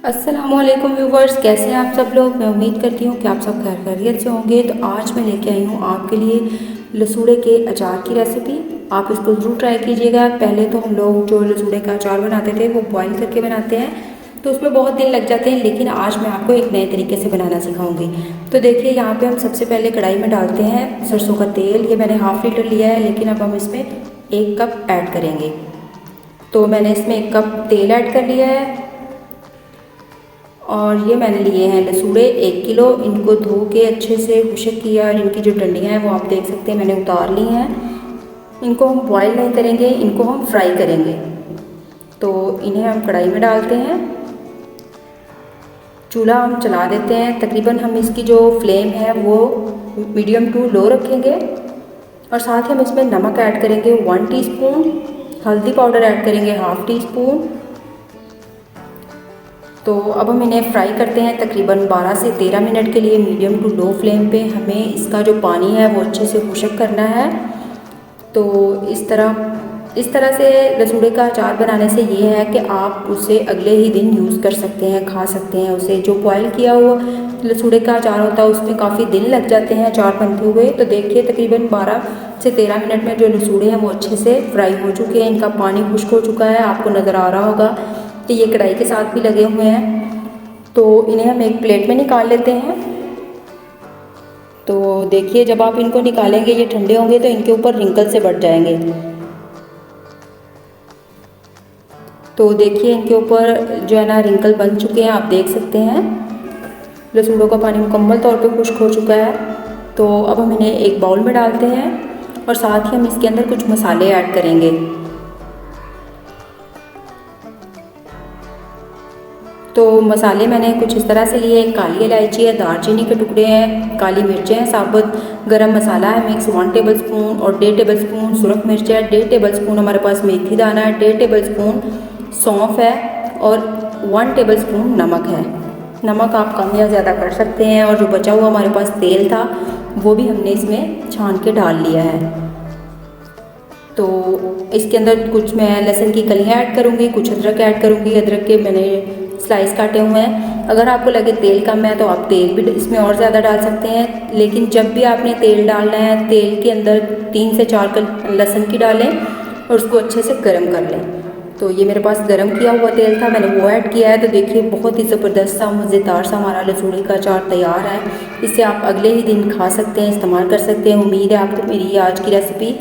अस्सलामुअलैकुम व्यूवर्स, कैसे हैं आप सब लोग। मैं उम्मीद करती हूँ कि आप सब खैरियत से होंगे। तो आज मैं लेके आई हूँ आपके लिए लसूड़े के अचार की रेसिपी। आप इसको ज़रूर ट्राई कीजिएगा। पहले तो हम लोग जो लसूड़े का अचार बनाते थे वो बॉईल करके बनाते हैं, तो उसमें बहुत दिन लग जाते हैं, लेकिन आज मैं आपको एक नए तरीके से बनाना सिखाऊंगी। तो देखिए, यहाँ पे हम सबसे पहले कढ़ाई में डालते हैं सरसों का तेल। ये मैंने हाफ़ लीटर लिया है, लेकिन अब हम इसमें 1 कप ऐड करेंगे। तो मैंने इसमें 1 कप तेल ऐड कर लिया है। और ये मैंने लिए हैं लसूड़े 1 किलो। इनको धो के अच्छे से खुशक किया और इनकी जो डंडियाँ हैं वो आप देख सकते हैं मैंने उतार ली हैं। इनको हम बॉईल नहीं करेंगे, इनको हम फ्राई करेंगे। तो इन्हें हम कढ़ाई में डालते हैं। चूल्हा हम चला देते हैं। तकरीबन हम इसकी जो फ्लेम है वो मीडियम टू लो रखेंगे। और साथ ही हम इसमें नमक ऐड करेंगे 1 टीस्पून, हल्दी पाउडर ऐड करेंगे 1/2 टीस्पून। तो अब हम इन्हें फ्राई करते हैं तकरीबन 12 से 13 मिनट के लिए मीडियम टू लो फ्लेम पे। हमें इसका जो पानी है वो अच्छे से खुशक करना है। तो इस तरह से लसूड़े का अचार बनाने से ये है कि आप उसे अगले ही दिन यूज़ कर सकते हैं, खा सकते हैं उसे। जो बॉयल किया हुआ लसूड़े का अचार होता है उसमें काफ़ी दिन लग जाते हैं अचार बनते हुए। तो देखिए, तकरीबन 12 से 13 मिनट में जो लसूड़े हैं वो अच्छे से फ्राई हो चुके हैं। इनका पानी खुश्क हो चुका है, आपको नज़र आ रहा होगा कि ये कढ़ाई के साथ भी लगे हुए हैं। तो इन्हें हम एक प्लेट में निकाल लेते हैं। तो देखिए, जब आप इनको निकालेंगे ये ठंडे होंगे तो इनके ऊपर रिंकल से बढ़ जाएंगे। तो देखिए, इनके ऊपर जो है ना रिंकल बन चुके हैं, आप देख सकते हैं। लसूड़ों का पानी मुकम्मल तौर पे खुश्क हो चुका है। तो अब हम इन्हें एक बाउल में डालते हैं और साथ ही हम इसके अंदर कुछ मसाले ऐड करेंगे। तो मसाले मैंने कुछ इस तरह से लिए। काली इलायची है, दालचीनी के टुकड़े हैं, काली मिर्चें हैं साबुत, गरम मसाला है मिक्स 1 टेबल स्पून और 1.5 टेबल स्पून सुरख मिर्च है, 1.5 टेबल स्पून हमारे पास मेथी दाना है, 1.5 टेबल स्पून सौंफ है और 1 टेबल स्पून नमक है। नमक आप कम या ज़्यादा कर सकते हैं। और जो बचा हुआ हमारे पास तेल था वो भी हमने इसमें छान के डाल लिया है। तो इसके अंदर कुछ मैं लहसुन की कलियाँ ऐड करूँगी, कुछ अदरक ऐड करूँगी। अदरक के मैंने स्लाइस काटे हुए हैं। अगर आपको लगे तेल कम है तो आप तेल भी इसमें और ज़्यादा डाल सकते हैं। लेकिन जब भी आपने तेल डालना है, तेल के अंदर 3 से 4 कली लहसुन की डालें और उसको अच्छे से गर्म कर लें। तो ये मेरे पास गर्म किया हुआ तेल था, मैंने वो ऐड किया है। तो देखिए, बहुत ही ज़बरदस्त सा मज़ेदार सा हमारा लसूड़े का अचार तैयार है। इसे आप अगले ही दिन खा सकते हैं, इस्तेमाल कर सकते हैं। उम्मीद है आपको मेरी आज की रेसिपी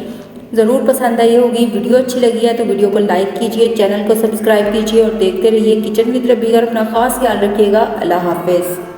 ज़रूर पसंद आई होगी। वीडियो अच्छी लगी है तो वीडियो को लाइक कीजिए, चैनल को सब्सक्राइब कीजिए और देखते रहिए किचन विद रबीहा। अपना ख़ास ख्याल रखिएगा। अल्लाह हाफ़िज़।